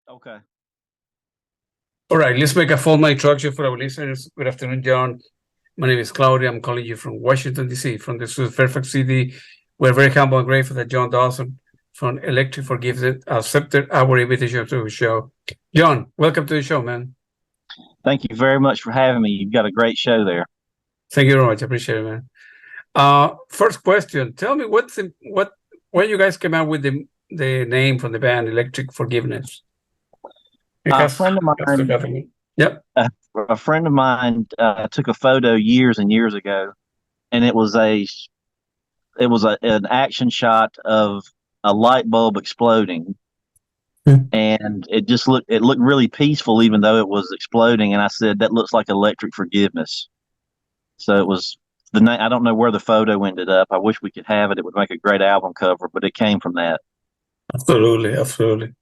Okay. All right, let's make a formal introduction for our listeners. Good afternoon, John. My name is Claudia. I'm calling you from Washington, D.C., from the South Fairfax City. We're very humble and grateful that Jon Dawson from Electric Forgives accepted our invitation to the show. John, welcome to the show, man. Thank you very much for having me. You've got a great show there. Thank you very much. I appreciate it, man. First question. Tell me when you guys came out with the name from the band Electric Forgiveness. It A has, friend of has to mine, have me. Yep. a friend of mine took a photo years and years ago, and it was an action shot of a light bulb exploding, Hmm. and it looked really peaceful even though it was exploding. And I said that looks like electric forgiveness. So it was the name. I don't know where the photo ended up. I wish we could have it. It would make a great album cover, but it came from that. Absolutely, absolutely.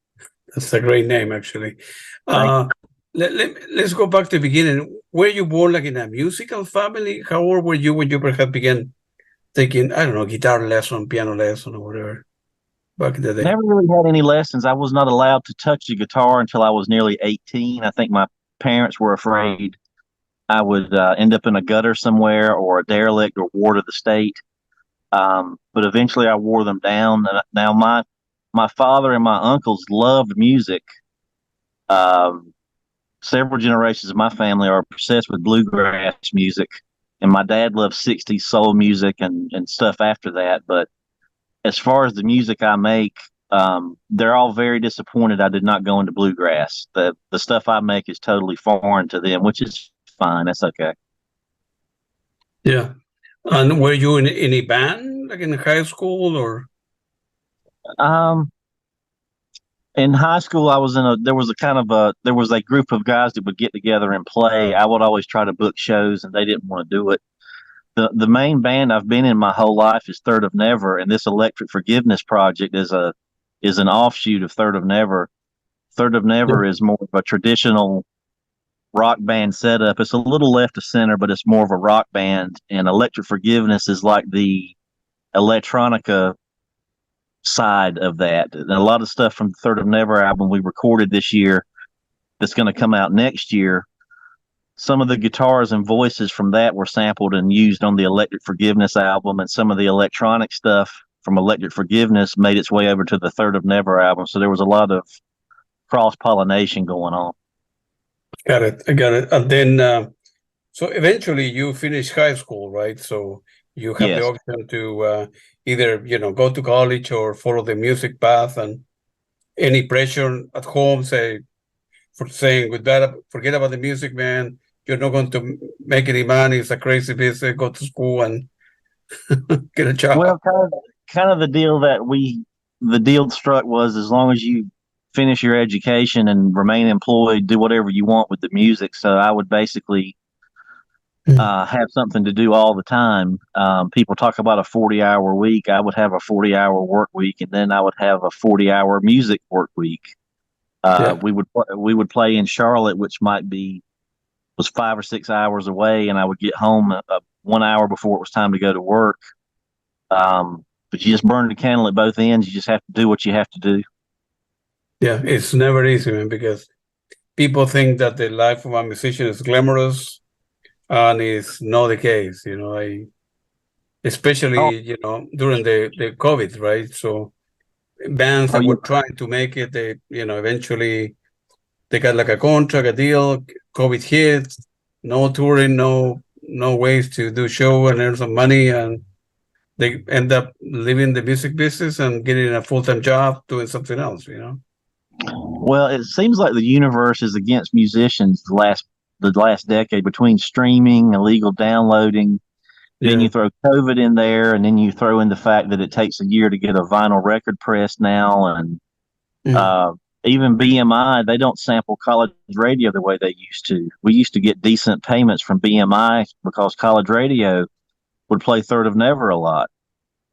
That's a great name, actually. Thank Uh, let's go back to the beginning. Were you born like in a musical family? How old were you when you perhaps began taking, I don't know, guitar lesson, piano lesson, or whatever back in the day? Never really had any lessons. I was not allowed to touch the guitar until I was nearly 18. I think my parents were afraid I would end up in a gutter somewhere or a derelict or ward of the state. But eventually I wore them down. Now my father and my uncles loved music. Um, Several generations of my family are obsessed with bluegrass music, and my dad loved 60s soul music and stuff after that. But as far as the music I make, they're all very disappointed I did not go into bluegrass. The stuff I make is totally foreign to them, which is fine. That's okay. Yeah. And were you in any band, like in high school, or? Um, in high school, I was in a there was a kind of a there was a group of guys that would get together and play. I would always try to book shows, and they didn't want to do it. The main band I've been in my whole life is Third of Never, and this Electric Forgiveness project is an offshoot of Third of Never. Third of Yeah. Never is more of a traditional rock band setup. It's a little left of center, but it's more of a rock band. And Electric Forgiveness is like the electronica side of that. And a lot of stuff from the Third of Never album we recorded this year that's going to come out next year. Some of the guitars and voices from that were sampled and used on the Electric Forgiveness album, and some of the electronic stuff from Electric Forgiveness made its way over to the Third of Never album. So there was a lot of cross pollination going on. Got it. I got it. And then, so eventually you finish high school, right? So you have the Yes. option to either, go to college or follow the music path, and any pressure at home, say, for saying with that, forget about the music, man. You're not going to make any money. It's a crazy business. Go to school and get a job. Well, kind of the deal struck was as long as you finish your education and remain employed, do whatever you want with the music. So I would basically Mm. have something to do all the time. People talk about a 40-hour week. I would have a 40-hour work week, and then I would have a 40-hour music work week. Yeah, We would play in Charlotte, which was 5 or 6 hours away, and I would get home 1 hour before it was time to go to work. But you just burn the candle at both ends. You just have to do what you have to do. yeah. It's never easy, man, because people think that the life of a musician is glamorous, and it's not the case. Oh, Especially during the COVID, right? So bands oh that yeah. were trying to make it, they eventually they got like a contract, a deal. COVID hit, no touring, no ways to do show and earn some money, and they end up leaving the music business and getting a full-time job doing something else. Well, it seems like the universe is against musicians the last decade between streaming, illegal downloading. Then Yeah. you throw COVID in there, and then you throw in the fact that it takes a year to get a vinyl record pressed now, and Mm. uh, even BMI, they don't sample college radio the way they used to. We used to get decent payments from BMI because college radio would play Third of Never a lot.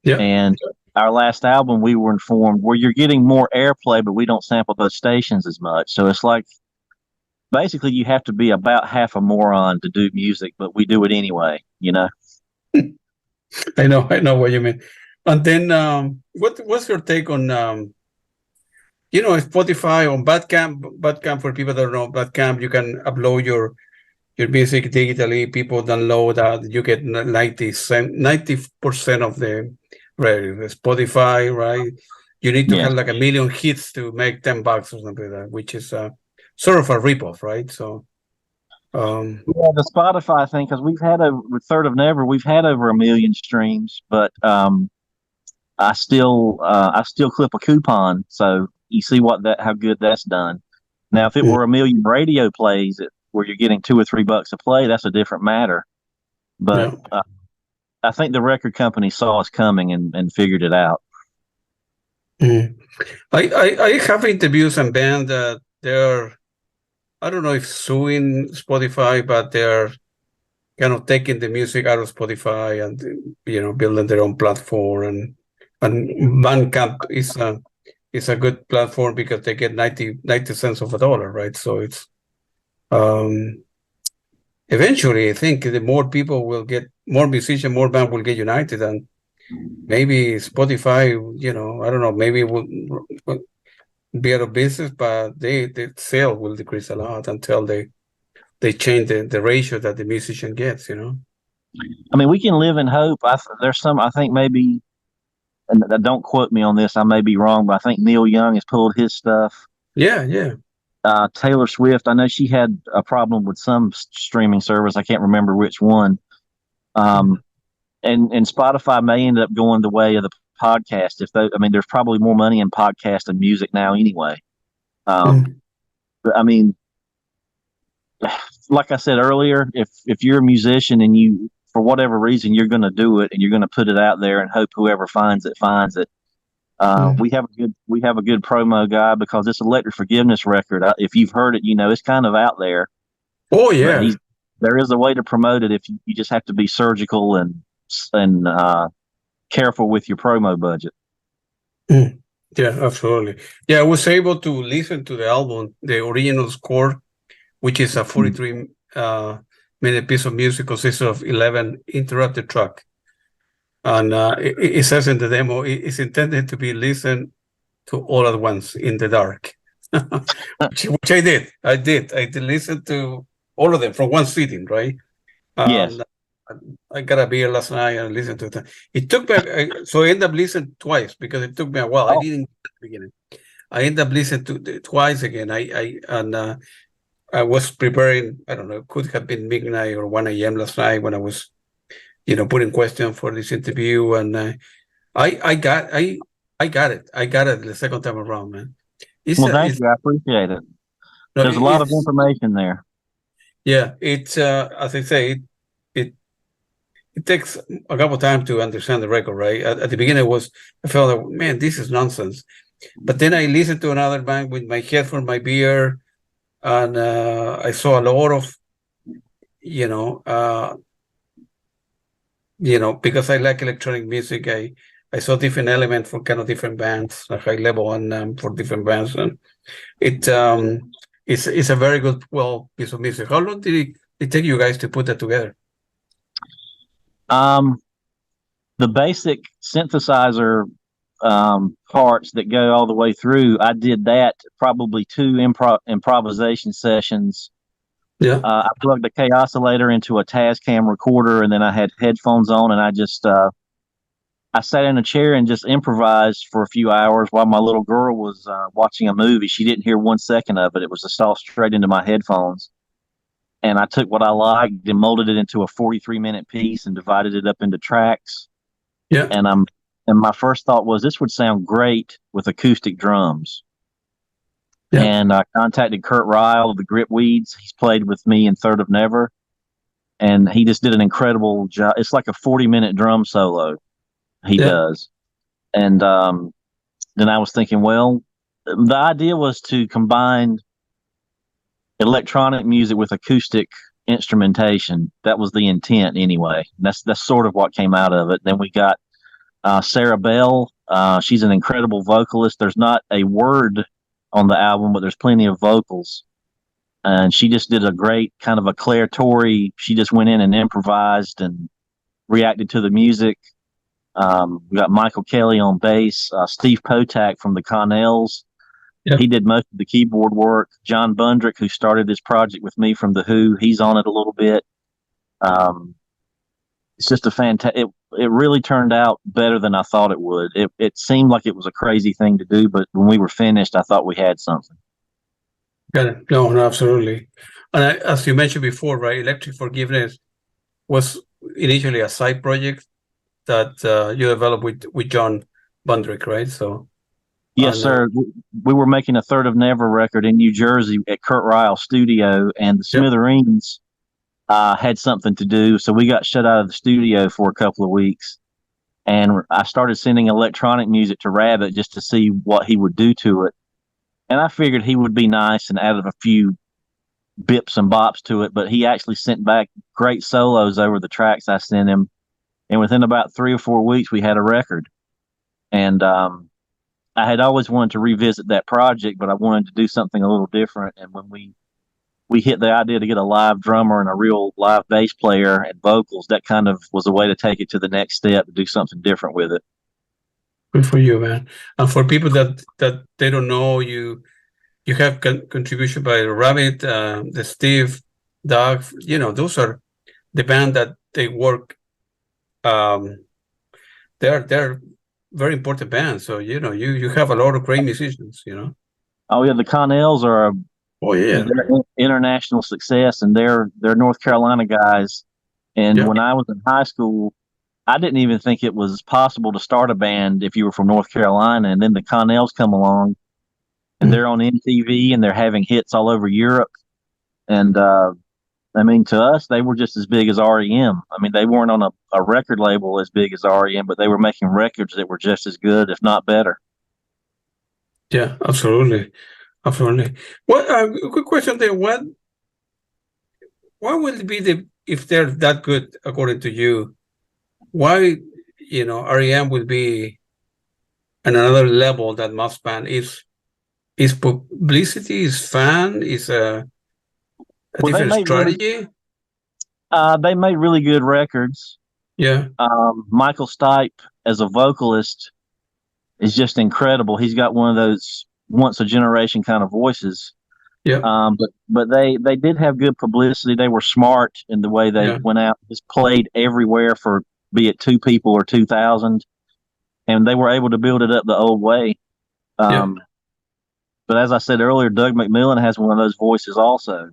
Yeah. And our last album, we were informed where you're getting more airplay, but we don't sample those stations as much. So it's like basically you have to be about half a moron to do music, but we do it anyway. I know what you mean. And then, what's your take on Spotify on Bandcamp, for people that don't know Bandcamp, you can upload your music digitally. People download that. You get 90% of the revenue. Spotify, right? You need to Yes. have like a million hits to make $10 or something like that, which is sort of a ripoff, right? So, Yeah, the Spotify thing, because we've had over with Third of Never, we've had over 1 million streams, but I still clip a coupon, so you see how good that's done. Now, if it were 1 million radio plays where you're getting $2 or $3 a play, that's a different matter. But yeah. I think the record company saw us coming and figured it out. Mm. I have interviewed some band that they're, I don't know if suing Spotify, but they're kind of taking the music out of Spotify and building their own platform, and Bandcamp is a good platform because they get 90 cents of a dollar, right? So it's eventually, I think the more people will get, more musicians, more band will get united, and maybe Spotify, I don't know, maybe will be out of business, but the sale will decrease a lot until they change the ratio that the musician gets. I mean, we can live in hope. I think maybe, and don't quote me on this, I may be wrong, but I think Neil Young has pulled his stuff. Yeah. Taylor Swift, I know she had a problem with some streaming service. I can't remember which one. And Spotify may end up going the way of the podcast. There's probably more money in podcast than music now anyway. But I mean, like I said earlier, if you're a musician and you, for whatever reason, you're going to do it and you're going to put it out there and hope whoever finds it finds it. We have a good promo guy because this Electric Forgiveness record. If you've heard it, it's kind of out there. Oh yeah, there is a way to promote it. If you just have to be surgical and careful with your promo budget. Yeah, absolutely. Yeah, I was able to listen to the album, the original score, which is a 43-minute piece of music consisting of 11 interrupted track. And it says in the demo, it's intended to be listened to all at once in the dark, which I did. I did listen to all of them from one sitting, right? Yes. I got a beer last night and listened to it. It took me, so I ended up listening twice because it took me a while. I didn't at the beginning. I ended up listening to it twice again. I was preparing. I don't know. It could have been midnight or 1 a.m. last night when I was, putting questions for this interview, and I got it. I got it the second time around, man. Thank you. I appreciate it. There's a lot of information there. Yeah, it's as I say, it takes a couple of time to understand the record, right? At the beginning, I felt like, man, this is nonsense. But then I listened to another band with my headphone, my beer, and I saw a lot of, because I like electronic music, I saw different elements for kind of different bands, a high level, and for different bands, and it's a very good, piece of music. How long did it take you guys to put that together? The basic synthesizer parts that go all the way through, I did that probably 2 improvisation sessions. Yeah. I plugged a K-oscillator into a Tascam recorder, and then I had headphones on, and I just I sat in a chair and just improvised for a few hours while my little girl was watching a movie. She didn't hear 1 second of it. It was just all straight into my headphones. And I took what I liked and molded it into a 43-minute piece and divided it up into tracks. Yeah. And my first thought was this would sound great with acoustic drums. Yeah. And I contacted Kurt Ryle of the Gripweeds. He's played with me in Third of Never. And he just did an incredible job. It's like a 40-minute drum solo he does. And then I was thinking, well, the idea was to combine electronic music with acoustic instrumentation. That was the intent anyway. That's sort of what came out of it. Then we got Sarah Bell. She's an incredible vocalist. There's not a word on the album, but there's plenty of vocals. And she just did a great kind of a Claire Torrey. She just went in and improvised and reacted to the music. We got Michael Kelly on bass, Steve Potak from the Connells, Yeah. He did most of the keyboard work. John Bundrick, who started this project with me from The Who, he's on it a little bit. It's just a fantastic. It really turned out better than I thought it would. It seemed like it was a crazy thing to do, but when we were finished, I thought we had something. Got it. No, absolutely. And as you mentioned before, right, Electric Forgiveness was initially a side project that you developed with John Bundrick, right? So yes, sir. We were making a Third of Never record in New Jersey at Kurt Ryle's studio, and the Smithereens had something to do, so we got shut out of the studio for a couple of weeks. And I started sending electronic music to Rabbit just to see what he would do to it. And I figured he would be nice and added a few bips and bops to it, but he actually sent back great solos over the tracks I sent him. And within about 3 or 4 weeks, we had a record. And I had always wanted to revisit that project, but I wanted to do something a little different. And when we hit the idea to get a live drummer and a real live bass player and vocals, that kind of was a way to take it to the next step, to do something different with it. Good for you, man. And for people that they don't know, you have contribution by Rabbit, the Steve, Doug. You know, those are the band that they work. They're very important bands. So you know, you have a lot of great musicians. You know. Oh yeah, the Connells are they're international success, and they're North Carolina guys. And when I was in high school, I didn't even think it was possible to start a band if you were from North Carolina. And then the Connells come along, and they're on MTV, and they're having hits all over Europe. And I mean, to us, they were just as big as REM. I mean, they weren't on a record label as big as REM, but they were making records that were just as good, if not better. Yeah, absolutely. Absolutely. What quick question there? What will be if they're that good according to you? Why REM will be on another level that Muff's band is publicity, is fan, is a different strategy. They made really good records. Yeah. Michael Stipe as a vocalist is just incredible. He's got one of those once a generation kind of voices. Yeah. But they did have good publicity. They were smart in the way they went out, just played everywhere for be it 2 people or 2,000, and they were able to build it up the old way. But as I said earlier, Doug McMillan has one of those voices also.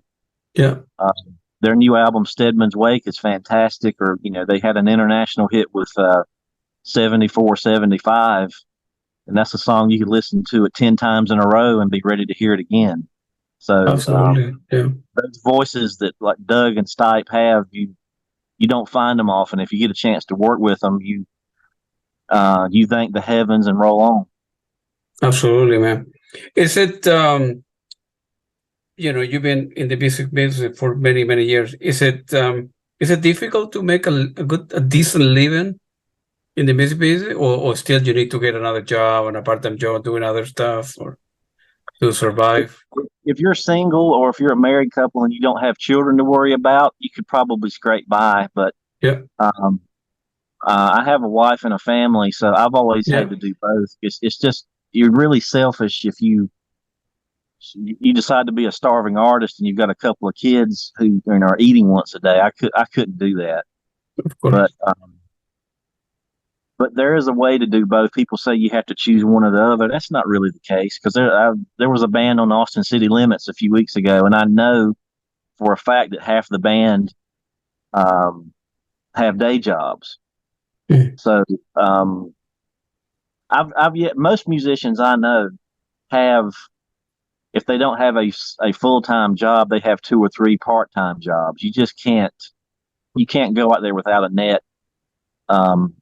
Yeah. Their new album Stedman's Wake is fantastic. Or they had an international hit with 74-75. And that's a song you could listen to it 10 times in a row and be ready to hear it again. So absolutely, those voices that like Doug and Stipe have, you don't find them often. If you get a chance to work with them, you thank the heavens and roll on. Absolutely, man. Is it you've been in the music business for many, many years. Is it difficult to make a decent living in the music business, or still you need to get another job and a part-time job doing other stuff or to survive? If you're single or if you're a married couple and you don't have children to worry about, you could probably scrape by. But I have a wife and a family, so I've always had to do both. It's just you're really selfish if you decide to be a starving artist and you've got a couple of kids who are eating once a day. I couldn't do that. Of course. But there is a way to do both. People say you have to choose one or the other. That's not really the case, because there was a band on Austin City Limits a few weeks ago, and I know for a fact that half the band have day jobs. So most musicians I know have, if they don't have a full-time job, they have 2 or 3 part-time jobs. You just can't go out there without a net.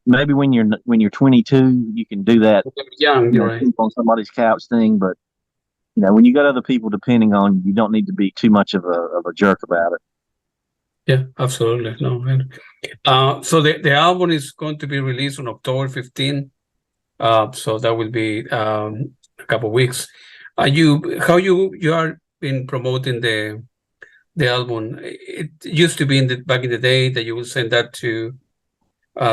Maybe when you're 22, you can do that. Young, right? Sleep on somebody's couch thing, but when you got other people depending on you, you don't need to be too much of a jerk about it. Yeah, absolutely. No, man. So the album is going to be released on October 15. So that will be a couple of weeks. How you are been promoting the album? It used to be back in the day that you would send that to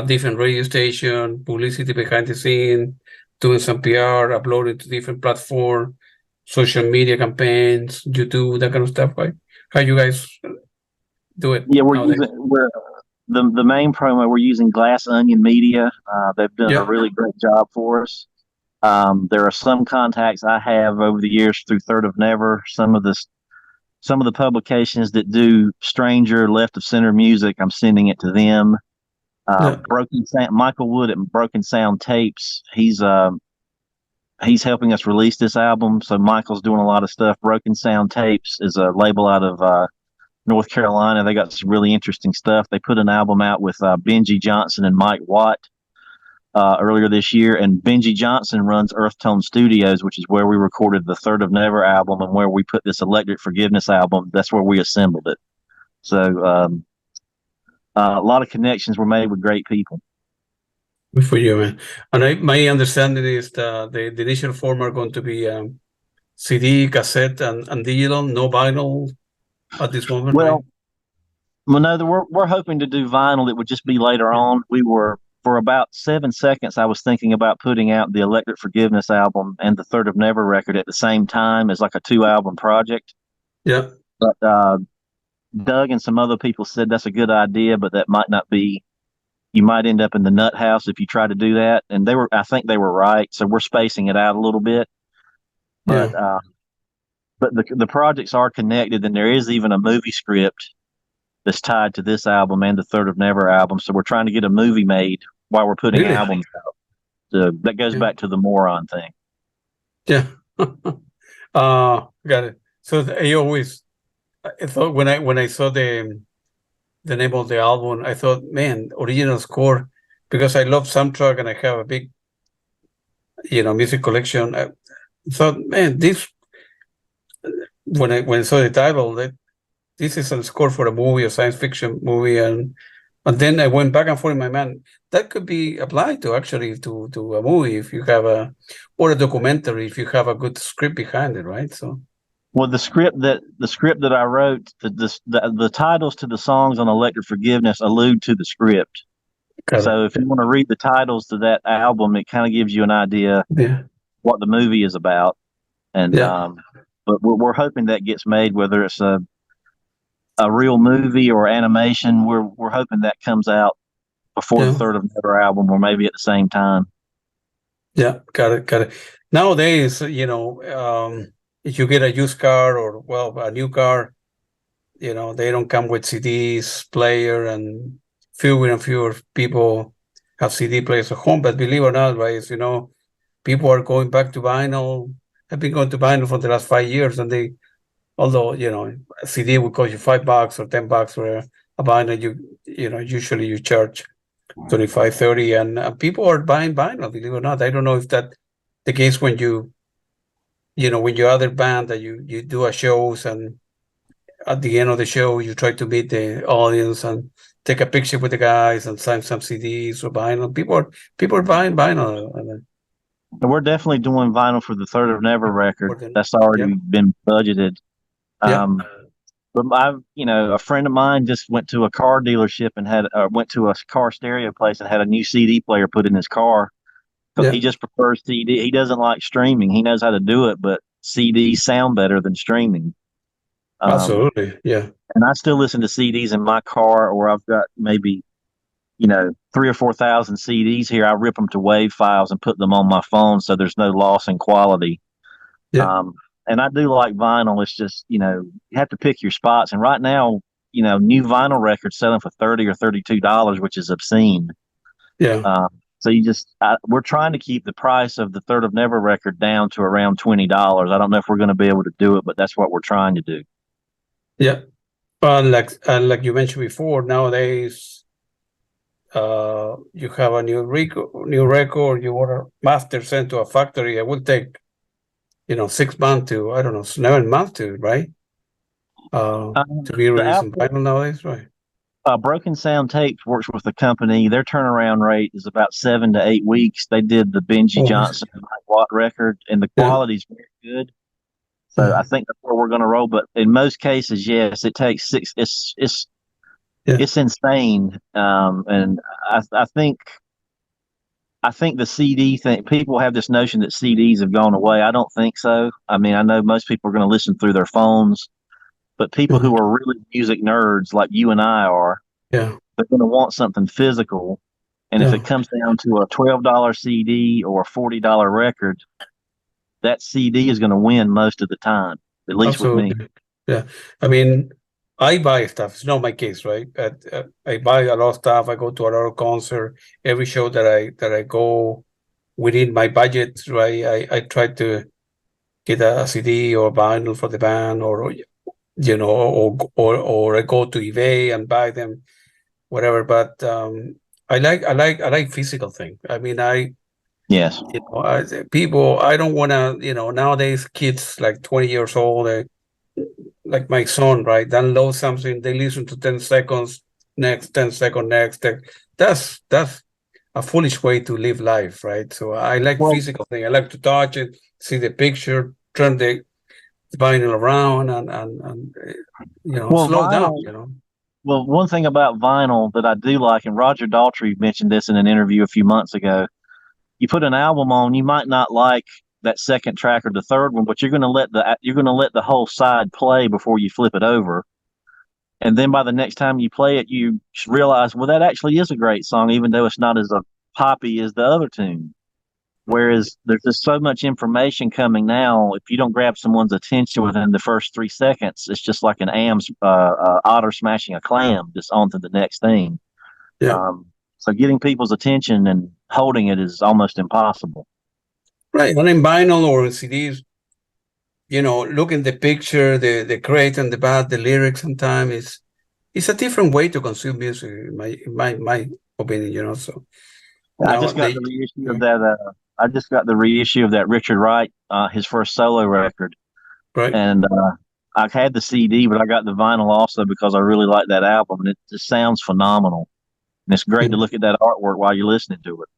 different radio station, publicity behind the scene, doing some PR, uploading to different platform. social media campaigns, YouTube, that kind of stuff? Right? How you guys do it Yeah, nowadays? we're the main promo. We're using Glass Onion Media. They've done a Yeah, really great job for us. There are some contacts I have over the years through Third of Never. Some of the publications that do stranger left of center music, I'm sending it to them. yeah, Broken Sound, Michael Wood at Broken Sound Tapes. He's helping us release this album. So Michael's doing a lot of stuff. Broken Sound Tapes is a label out of North Carolina. They got some really interesting stuff. They put an album out with Benji Johnson and Mike Watt earlier this year, and Benji Johnson runs Earth Tone Studios, which is where we recorded the Third of Never album and where we put this Electric Forgiveness album. That's where we assembled it. So a lot of connections were made with great people. good for you, man. And my understanding is the initial form are going to be CD, cassette, and digital, no vinyl at this moment, right? Well, no, we're hoping to do vinyl. It would just be later Yeah, on. We were for about 7 seconds. I was thinking about putting out the Electric Forgiveness album and the Third of Never record at the same time as like a 2 album project. yeah, But Doug and some other people said that's a good idea, but that might not be. You might end up in the nut house if you try to do that. And I think they were right. So we're spacing it out a little bit. But yeah. the projects are connected, and there is even a movie script that's tied to this album and the Third of Never album. So we're trying to get a movie made while we're putting Really? albums out. So that goes Yeah, back to the moron thing. yeah. Got it. So I thought when I saw the name of the album, I thought, man, original score, because I love soundtrack and I have a big, music collection. I thought, man, this when I saw the title, that this is a score for a movie, a science fiction movie, and then I went back and forth in my mind. That could be applied to actually to a movie if you have or a documentary if you have a good script behind it, right? So Well, the script that I wrote, the titles to the songs on Electric Forgiveness allude to the script. got it. So if you want to read the titles to that album, it kind of gives you an idea Yeah, what the movie is about. And yeah, but we're hoping that gets made, whether it's a real movie or animation. We're hoping that comes out before the yeah, Third of Never album, or maybe at the same time. yeah. Got it. Nowadays, if you get a used car or a new car, they don't come with CDs, player, and fewer and fewer people have CD players at home. But believe it or not, right, people are going back to vinyl. I've been going to vinyl for the last 5 years, and although a CD would cost you $5 or $10, for a vinyl, usually you charge 25, 30, and people are buying vinyl. Believe it or not, I don't know if that the case when when you're other band that you do a shows, and at the end of the show you try to meet the audience and take a picture with the guys and sign some CDs or vinyl. People are buying vinyl. And we're definitely doing vinyl for the Third of Never record. More than That's already yeah, been budgeted. yeah, But a friend of mine just went to a car dealership and went to a car stereo place and had a new CD player put in his car because yeah, he just prefers CD. He doesn't like streaming. He knows how to do it, but CDs sound better than streaming. Um, absolutely, yeah, and I still listen to CDs in my car, or I've got maybe 3 or 4 thousand CDs here. I rip them to WAV files and put them on my phone, so there's no loss in quality. yeah, Um, and I do like vinyl. It's just you have to pick your spots. And right now, new vinyl records selling for $30 or $32, which is obscene. yeah, So we're trying to keep the price of the Third of Never record down to around $20. I don't know if we're going to be able to do it, but that's what we're trying to do. yeah. Like you mentioned before, nowadays, you have a new record, you order master sent to a factory. It will take 6 months to, I don't know, 7 months to, right? To be The released in output, vinyl nowadays, right? Broken Sound Tapes works with the company. Their turnaround rate is about 7 to 8 weeks. They did the Benji Oh, Johnson and Mike Watt record, and the yeah, quality's very good. So I yeah, think that's where we're going to roll. But in most cases, yes, it takes six. yeah, It's insane. And I think I think the CD thing, people have this notion that CDs have gone away. I don't think so. I mean, I know most people are going to listen through their phones, but people who Mhm. are really music nerds like you and I are, Yeah, they're going to want something physical. And if it yeah, comes down to a $12 CD or a $40 record, that CD is going to win most of the time, at least with me. absolutely. Yeah, I mean, I buy stuff. It's not my case, right? I buy a lot of stuff. I go to a lot of concert. Every show that I go within my budget, right? I try to get a CD or vinyl for the band, or or I go to eBay and buy them, whatever. But I like physical thing. I mean, Yes. people. I don't want to. Nowadays kids like 20 years old, like my son, right? Download something, they listen to 10 seconds, next 10 second, next. That's a foolish way to live life, right? So I like Well, physical thing. I like to touch it, see the picture, turn the vinyl around, and well, slow down. vinyl. Well, one thing about vinyl that I do like, and Roger Daltrey mentioned this in an interview a few months ago, you put an album on, you might not like that second track or the third one, but you're going to let the whole side play before you flip it over. And then by the next time you play it, you realize, well, that actually is a great song, even though it's not as a poppy as the other tune. Whereas there's just so much information coming now. If you don't grab someone's attention within the first 3 seconds, it's just like an otter smashing a clam, just on to the next thing. Yeah, So getting people's attention and holding it is almost impossible. right. And in vinyl or in CDs, looking the picture, the great and the bad, the lyrics sometimes it's a different way to consume music, in my opinion. So I now just got they, the reissue of that. I just got the reissue of that Richard Wright, his first solo record, right. and I had the CD, but I got the vinyl also because I really like that album, and it just sounds phenomenal. And it's great to look at that artwork while you're listening to it.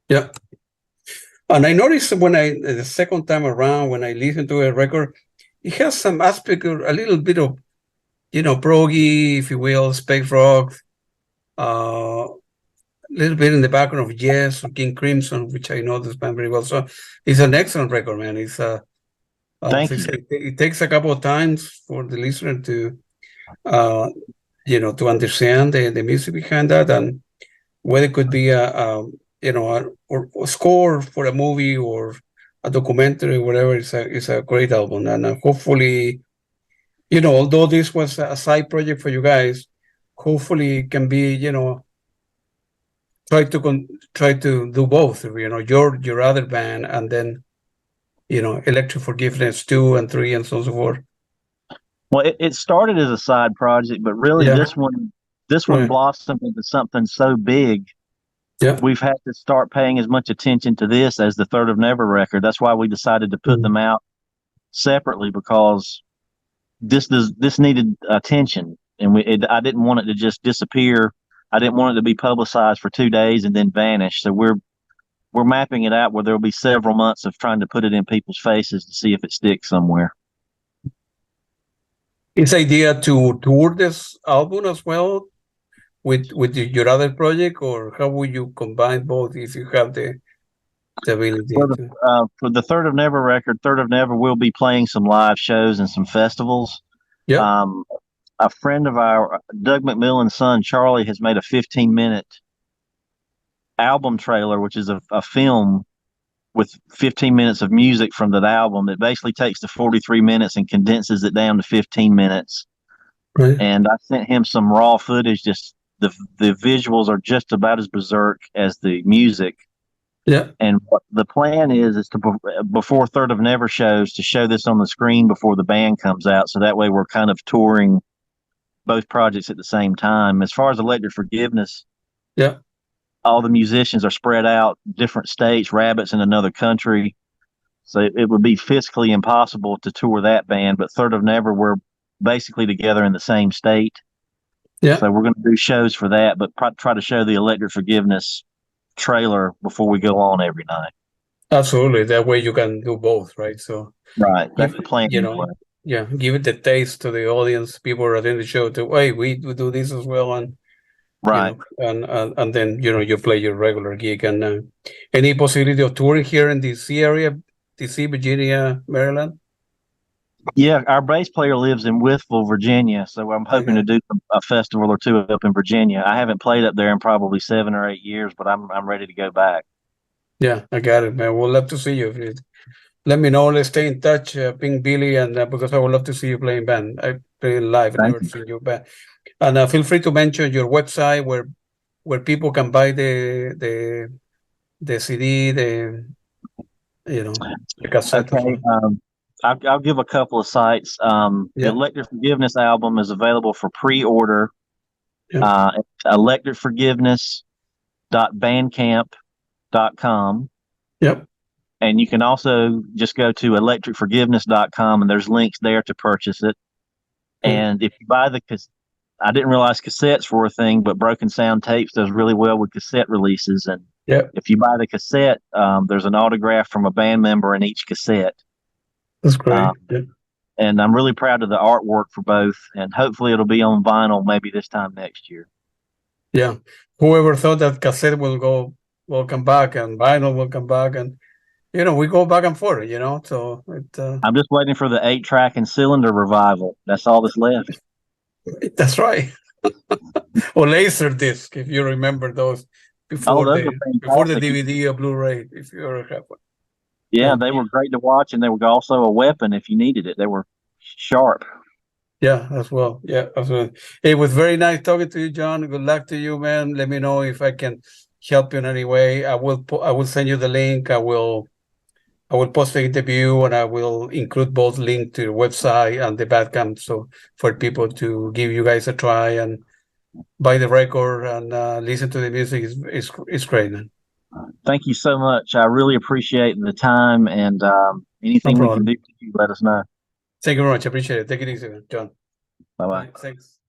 Yeah. And I noticed when the second time around, when I listened to a record, it has some aspect, a little bit of, proggy, if you will, space rock, a little bit in the background of Yes or King Crimson, which I know this band very well. So it's an excellent record, man. Thank you. It takes a couple of times for the listener to, uh, to understand the music behind that, and whether it could be or score for a movie or a documentary, whatever. It's a great album, and hopefully, although this was a side project for you guys, hopefully it can be, try to do both. Your other band, and then Electric Forgiveness 2 and 3 and so on and so forth. Well, it started as a side project, but really Yeah, this one right. blossomed into something so big. Yeah. We've had to start paying as much attention to this as the Third of Never record. That's why we decided to put Mhm. them out separately, because this needed attention, and I didn't want it to just disappear. I didn't want it to be publicized for 2 days and then vanish. So we're mapping it out where there'll be several months of trying to put it in people's faces to see if it sticks somewhere. Is idea to tour this album as well with your other project, or how would you combine both if you have the ability to? For the Third of Never record, Third of Never will be playing some live shows and some festivals. Yeah, Um, a friend of our, Doug McMillan's son, Charlie, has made a 15-minute album trailer, which is a film with 15 minutes of music from that album that basically takes the 43 minutes and condenses it down to 15 minutes. right. And I sent him some raw footage. Just the visuals are just about as berserk as the music. Yeah, And what the plan is to, before Third of Never shows, to show this on the screen before the band comes out. So that way we're kind of touring both projects at the same time. As far as Electric Forgiveness, yeah. all the musicians are spread out, different states, rabbits in another country. So it would be physically impossible to tour that band. But Third of Never, we're basically together in the same state. Yeah, So we're going to do shows for that, but try to show the Electric Forgiveness trailer before we go on every night. absolutely. That way you can do both, right? So Right. give That's the plan anyway. give it the taste to the audience. People are attending the show to, hey, we do this as well, and Right. And then you play your regular gig. And any possibility of touring here in DC area, DC, Virginia, Maryland? Yeah, our bass player lives in Withville, Virginia, so I'm hoping to do a festival or two up in Virginia. I haven't played up there in probably 7 or 8 years, but I'm ready to go back. Yeah, I got it, man. We'll love to see you. Let me know. Let's stay in touch. Ping Billy, and because I would love to see you playing band. I play live. I've never seen you band. And feel free to mention your website where people can buy the CD, the cassette. Okay. I'll give a couple of sites. The Electric Forgiveness album is available for pre-order. It's electricforgiveness.bandcamp.com. Yep. And you can also just go to electricforgiveness.com, and there's links there to purchase it. And if you buy I didn't realize cassettes were a thing, but Broken Sound Tapes does really well with cassette releases. And if you buy the cassette, there's an autograph from a band member in each cassette. That's great. And I'm really proud of the artwork for both. And hopefully it'll be on vinyl maybe this time next year. Yeah. Whoever thought that cassette will come back and vinyl will come back, and we go back and forth, so I'm just waiting for the 8-track and cylinder revival. That's all that's left. That's right. Or laser disc, if you remember those before the DVD or Blu-ray, if you ever have one. Yeah, they were great to watch, and they were also a weapon if you needed it. They were sharp. Yeah, as well. Yeah, as well. It was very nice talking to you, John. Good luck to you, man. Let me know if I can help you in any way. I will send you the link. I will post the interview, and I will include both link to your website and the Bandcamp, so for people to give you guys a try and buy the record and listen to the music. It's great, man. Thank you so much. I really appreciate the time, and anything we can do, let us know. Thank you very much. I appreciate it. Take it easy, man. John. Bye-bye. Thanks.